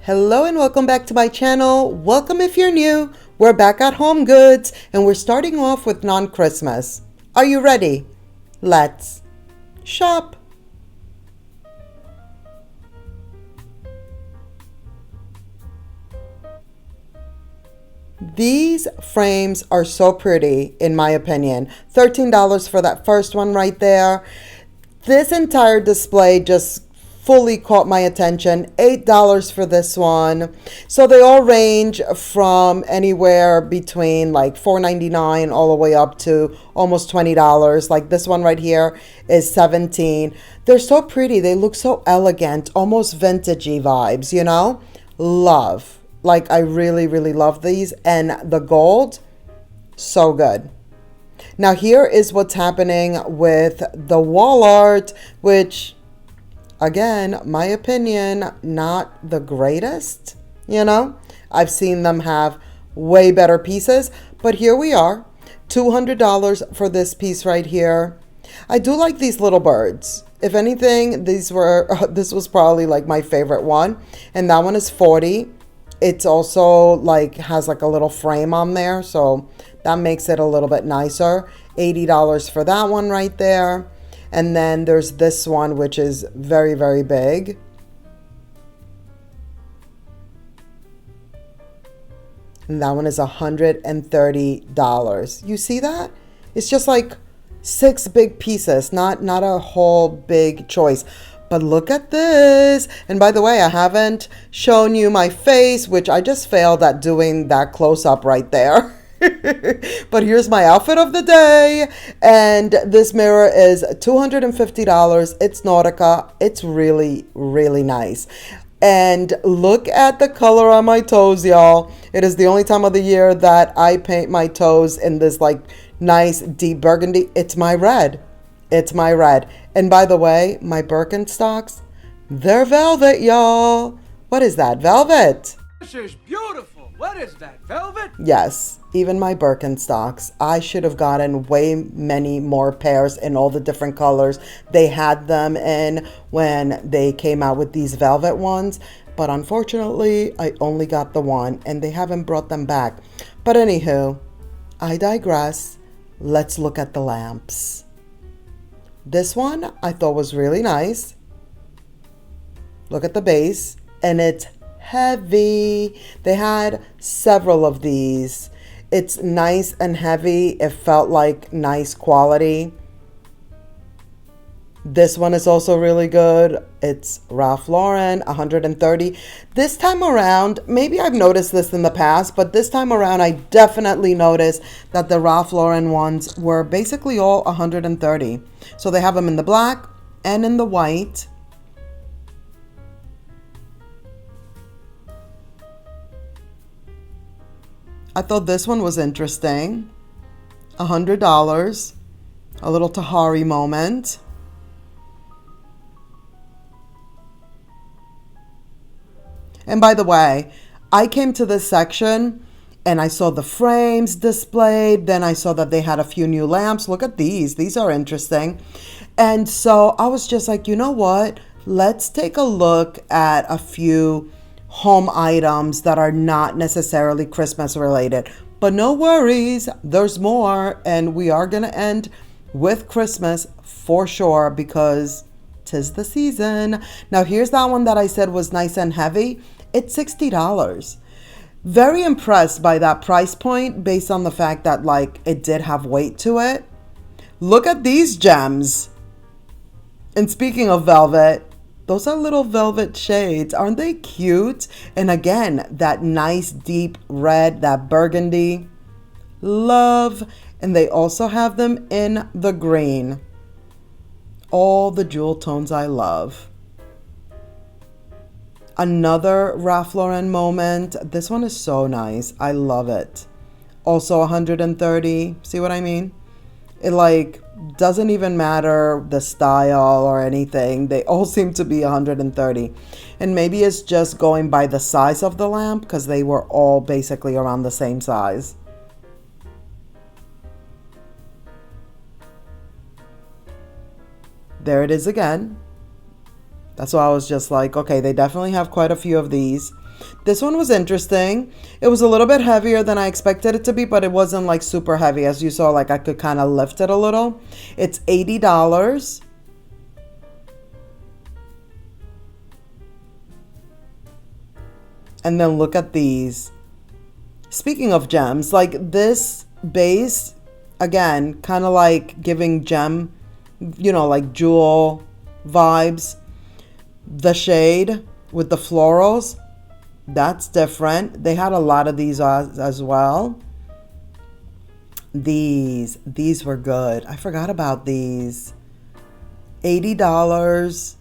Hello and welcome back to my channel. Welcome if you're new. We're back at Homegoods and we're starting off with non-Christmas. Are you ready? Let's shop. These frames are so pretty in my opinion. $13 for that first one right there. This entire display just fully caught my attention. $8 for this one. So they all range from anywhere between like $4.99 all the way up to almost $20. Like this one right here is $17. They're so pretty. They look so elegant, almost vintagey vibes, you know? Love. Like I really, really love these. And the gold, so good. Now here is what's happening with the wall art, which again, my opinion, not the greatest, you know? I've seen them have way better pieces, but here we are. $200 for this piece right here. I do like these little birds. If anything, this was probably like my favorite one. And that one is $40. It's also like has like a little frame on there, so that makes it a little bit nicer. $80 for that one right there. And then there's this one, which is very, very big. And that one is $130. You see that? It's just like 6 big pieces, not a whole big choice. But look at this. And by the way, I haven't shown you my face, which I just failed at doing that close-up right there. But here's my outfit of the day, and this mirror is $250. It's Nautica. It's really, really nice. And look at the color on my toes, y'all. It is the only time of the year that I paint my toes in this like nice deep burgundy. It's my red. It's my red. And by the way, my Birkenstocks, they're velvet, y'all. What is that? Velvet. This is beautiful. What is that, velvet? Yes, even my Birkenstocks. I should have gotten way many more pairs in all the different colors they had them in when they came out with these velvet ones. But unfortunately, I only got the one and they haven't brought them back. But anywho, I digress. Let's look at the lamps. This one I thought was really nice. Look at the base, and it's heavy. They had several of these. It's nice and heavy. It felt like nice quality. This one is also really good. It's Ralph Lauren, $130. This time around, maybe I've noticed this in the past, but this time around I definitely noticed that the Ralph Lauren ones were basically all $130. So they have them in the black and in the white. I thought this one was interesting. $100. A little Tahari moment. And by the way, I came to this section and I saw the frames displayed. Then I saw that they had a few new lamps. Look at these. These are interesting. And so I was just like, you know what? Let's take a look at a few home items that are not necessarily Christmas related. But no worries, there's more. And we are going to end with Christmas for sure because 'tis the season. Now here's that one that I said was nice and heavy. It's $60. Very impressed by that price point based on the fact that like it did have weight to it. Look at these gems. And speaking of velvet, those are little velvet shades. Aren't they cute? And again, that nice deep red, that burgundy. Love. And they also have them in the green. All the jewel tones I love. Another Ralph Lauren moment. This one is so nice. I love it. Also $130. See what I mean? It like doesn't even matter the style or anything. They all seem to be $130. And maybe it's just going by the size of the lamp because they were all basically around the same size. There it is again. That's why I was just like, okay, they definitely have quite a few of these. This one was interesting. It was a little bit heavier than I expected it to be, but it wasn't like super heavy. As you saw, like I could kind of lift it a little. It's $80. And then look at these. Speaking of gems, like this base, again, kind of like giving gem, you know, like jewel vibes. The shade with the florals, that's different. They had a lot of these as well. These were good. I forgot about these. $80.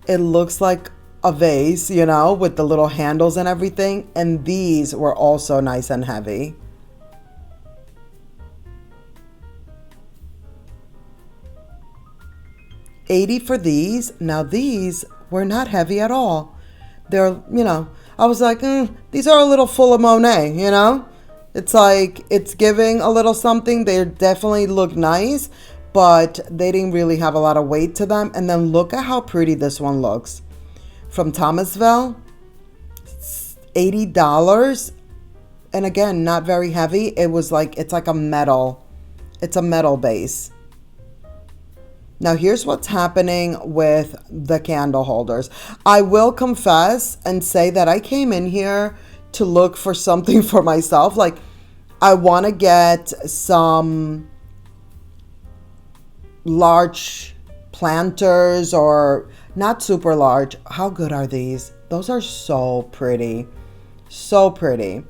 It looks like a vase, you know, with the little handles and everything. And these were also nice and heavy. $80 for these. Now these were not heavy at all. They're, you know, I was like, these are a little full of Monet, you know? It's like, it's giving a little something. They definitely look nice, but they didn't really have a lot of weight to them. And then look at how pretty this one looks. From Thomasville, $80. And again, not very heavy. It was like, it's like a metal. It's a metal base. Now here's what's happening with the candle holders. I will confess and say that I came in here to look for something for myself. Like I want to get some large planters, or not super large. How good are these? Those are so pretty. So pretty.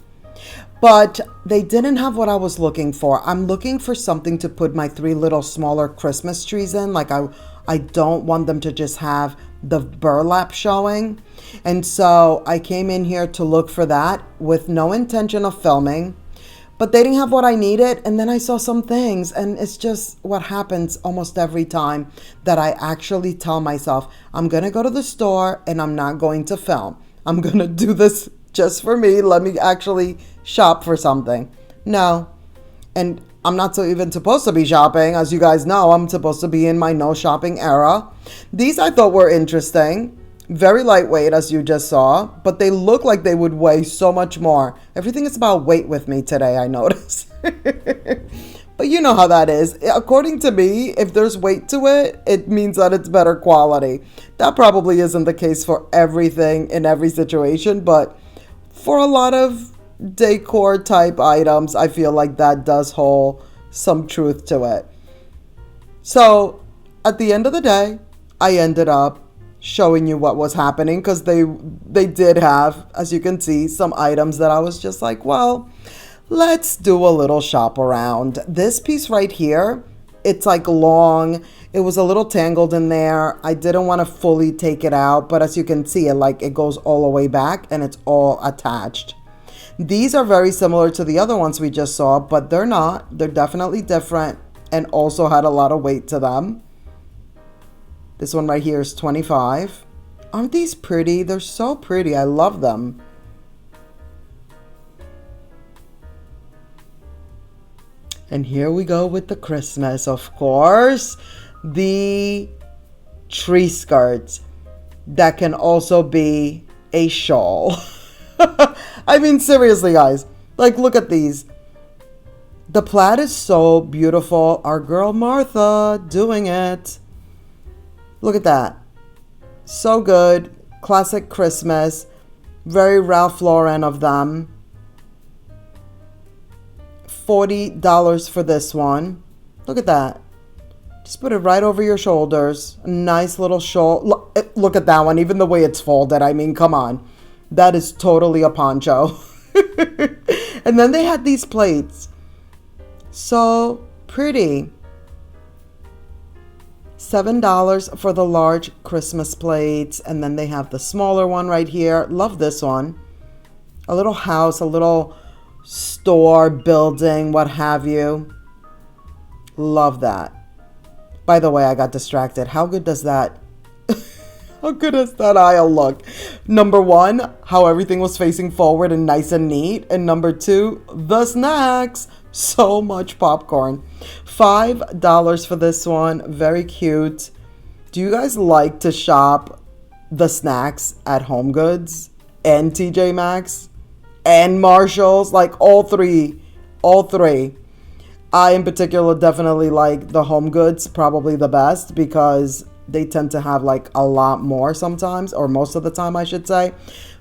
But they didn't have what I was looking for. I'm looking for something to put my 3 little smaller Christmas trees in. Like I don't want them to just have the burlap showing. And so I came in here to look for that with no intention of filming. But they didn't have what I needed. And then I saw some things. And it's just what happens almost every time that I actually tell myself, I'm going to go to the store and I'm not going to film. I'm going to do this just for me. Let me actually shop for something. No. And I'm not so even supposed to be shopping. As you guys know, I'm supposed to be in my no shopping era. These I thought were interesting. Very lightweight, as you just saw. But they look like they would weigh so much more. Everything is about weight with me today, I notice. But you know how that is. According to me, if there's weight to it, it means that it's better quality. That probably isn't the case for everything in every situation, but for a lot of decor type items, I feel like that does hold some truth to it. So at the end of the day, I ended up showing you what was happening, because they did have, as you can see, some items that I was just like, well, let's do a little shop around. This piece right here, it's like long. It was a little tangled in there. I didn't want to fully take it out, but as you can see, it goes all the way back and it's all attached. These are very similar to the other ones we just saw, but they're not. They're definitely different and also had a lot of weight to them. This one right here is $25. Aren't these pretty? They're so pretty. I love them. And here we go with the Christmas, of course. The tree skirts that can also be a shawl. I mean, seriously, guys. Like, look at these. The plaid is so beautiful. Our girl Martha doing it. Look at that. So good. Classic Christmas. Very Ralph Lauren of them. $40 for this one. Look at that. Just put it right over your shoulders. A nice little shawl. Look at that one. Even the way it's folded. I mean, come on. That is totally a poncho. And then they had these plates. So pretty. $7 for the large Christmas plates. And then they have the smaller one right here. Love this one. A little house, a little store, building, what have you. Love that. By the way, I got distracted. How good does that how good does that aisle look? Number one, how everything was facing forward and nice and neat. And number two, the snacks. So much popcorn. $5 for this one. Very cute. Do you guys like to shop the snacks at HomeGoods and TJ Maxx and Marshalls? Like all three. I in particular definitely like the HomeGoods probably the best because they tend to have like a lot more sometimes, or most of the time I should say.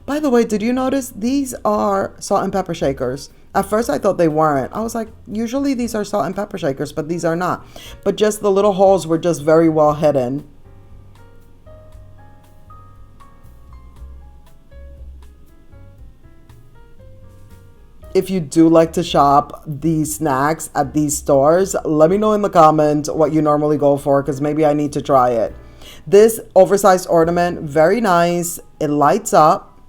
By the way, did you notice these are salt and pepper shakers? At first I thought they weren't. I was like, usually these are salt and pepper shakers, but these are not. But just the little holes were just very well hidden. If you do like to shop these snacks at these stores, let me know in the comments what you normally go for, because maybe I need to try it. This oversized ornament, very nice. It lights up.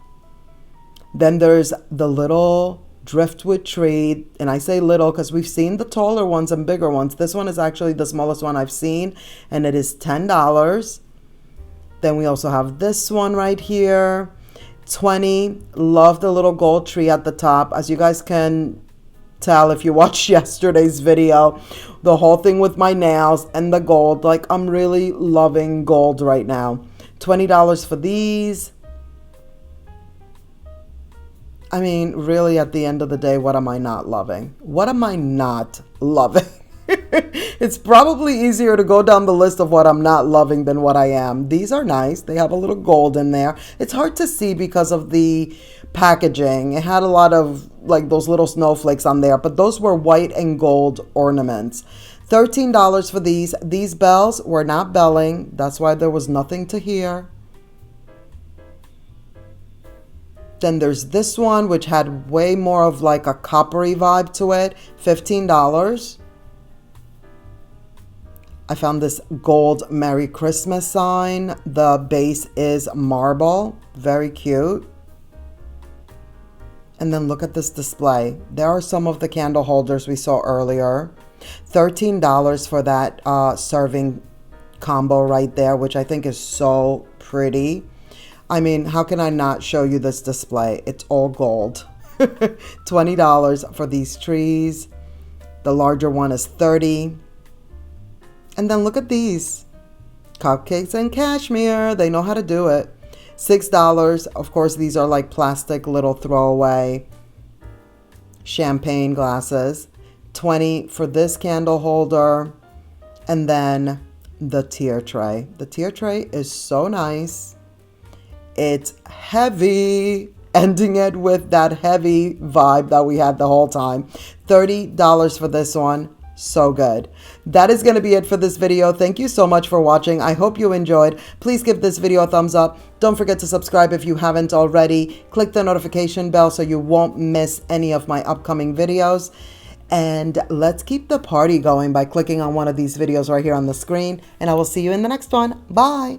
Then there's the little driftwood tree, and I say little because we've seen the taller ones and bigger ones. This one is actually the smallest one I've seen, and it is $10. Then we also have this one right here, $20. Love the little gold tree at the top. As you guys can tell if you watched yesterday's video, the whole thing with my nails and the gold, like I'm really loving gold right now. $20 for these. I mean, really, at the end of the day, what am I not loving? What am I not loving? It's probably easier to go down the list of what I'm not loving than what I am. These are nice. They have a little gold in there. It's hard to see because of the packaging. It had a lot of like those little snowflakes on there, but those were white and gold ornaments. $13 for these. These bells were not belling. That's why there was nothing to hear. Then there's this one, which had way more of like a coppery vibe to it. $15. I found this gold Merry Christmas sign. The base is marble. Very cute. And then look at this display. There are some of the candle holders we saw earlier. $13 for that serving combo right there, which I think is so pretty. I mean, how can I not show you this display? It's all gold. $20 for these trees. The larger one is $30. And then look at these. Cupcakes and cashmere. They know how to do it. $6. Of course, these are like plastic little throwaway champagne glasses. $20 for this candle holder. And then the tier tray. The tier tray is so nice. It's heavy, ending it with that heavy vibe that we had the whole time. $30 for this one. So good. That is going to be it for this video. Thank you so much for watching. I hope you enjoyed. Please give this video a thumbs up. Don't forget to subscribe if you haven't already. Click the notification bell so you won't miss any of my upcoming videos. And let's keep the party going by clicking on one of these videos right here on the screen. And I will see you in the next one. Bye.